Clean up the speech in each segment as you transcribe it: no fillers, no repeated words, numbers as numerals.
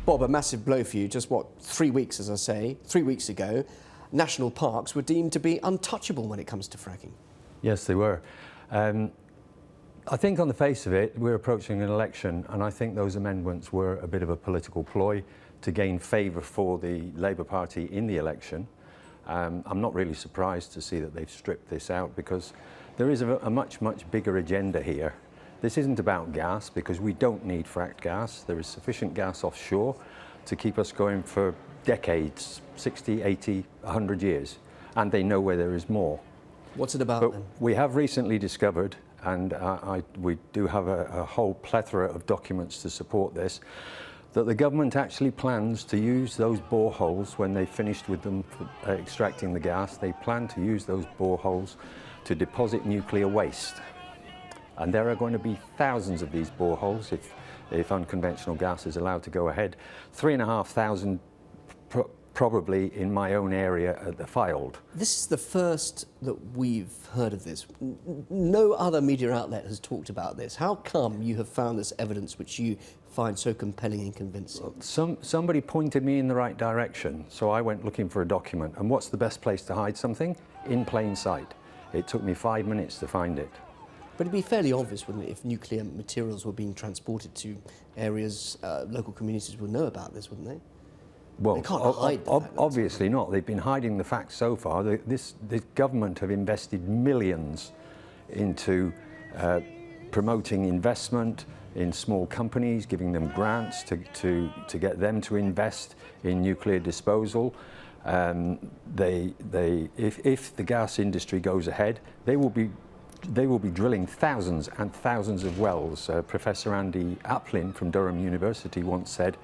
Bob, a massive blow for you. Just what, 3 weeks, as I say, 3 weeks ago, national parks were deemed to be untouchable when it comes to fracking. Yes, they were. I think on the face of it, we're approaching an election, and I think those amendments were a bit of a political ploy to gain favour for the Labour Party in the election. I'm not really surprised to see that they've stripped this out, because there is a much, much bigger agenda here. This isn't about gas, because we don't need fracked gas. There is sufficient gas offshore to keep us going for decades, 60, 80, 100 years, and they know where there is more. What's it about But then? we have recently discovered, and we do have a whole plethora of documents to support this, that the government actually plans to use those boreholes when they've finished with them extracting the gas. They plan to use those boreholes to deposit nuclear waste. And there are going to be thousands of these boreholes if unconventional gas is allowed to go ahead. 3,500 probably in my own area at the Fylde. This is the first that we've heard of this. No other media outlet has talked about this. How come you have found this evidence which you find so compelling and convincing? Somebody pointed me in the right direction, so I went looking for a document. And what's the best place to hide something? In plain sight. It took me 5 minutes to find it. But it'd be fairly obvious, wouldn't it, if nuclear materials were being transported to areas, local communities would know about this, wouldn't they? Well, they can't hide the fact obviously not. They've been hiding the facts so far. This government have invested millions into promoting investment in small companies, giving them grants to get them to invest in nuclear disposal. If the gas industry goes ahead, they will be drilling thousands and thousands of wells. Professor Andy Aplin from Durham University once said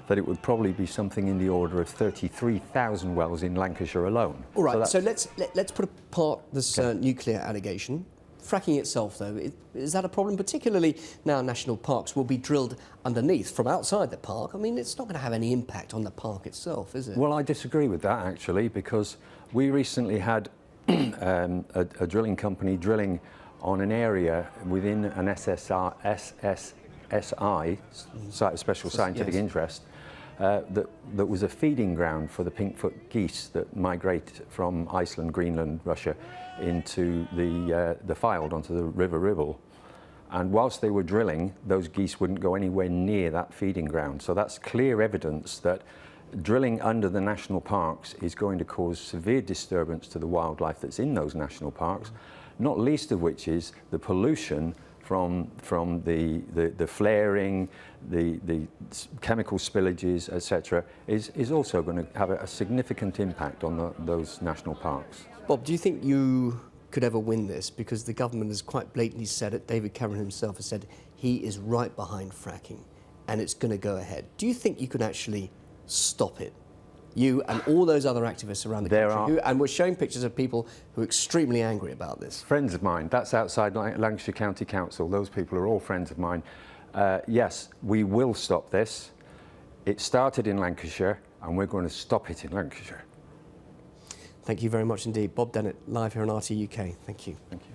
that it would probably be something in the order of 33,000 wells in Lancashire alone. All right, so let's put apart this nuclear allegation. Fracking itself, though, is that a problem? Particularly now national parks will be drilled underneath from outside the park. I mean, it's not going to have any impact on the park itself, is it? Well, I disagree with that, actually, because we recently had a drilling company drilling on an area within an SSI, Special Scientific Interest, that was a feeding ground for the pinkfoot geese that migrate from Iceland, Greenland, Russia into the Fylde, onto the River Ribble. And whilst they were drilling, those geese wouldn't go anywhere near that feeding ground. So that's clear evidence that drilling under the national parks is going to cause severe disturbance to the wildlife that's in those national parks, not least of which is the pollution from the flaring, the chemical spillages, etc., is also going to have a significant impact on those national parks. Bob, do you think you could ever win this? Because the government has quite blatantly said it. David Cameron himself has said he is right behind fracking and it's going to go ahead. Do you think you could actually stop it? You and all those other activists around the country, and we're showing pictures of people who are extremely angry about this. Friends of mine, that's outside Lancashire County Council. Those people are all friends of mine. Yes, we will stop this. It started in Lancashire, and we're going to stop it in Lancashire. Thank you very much indeed. Bob Dennet, live here on RT UK. Thank you. Thank you.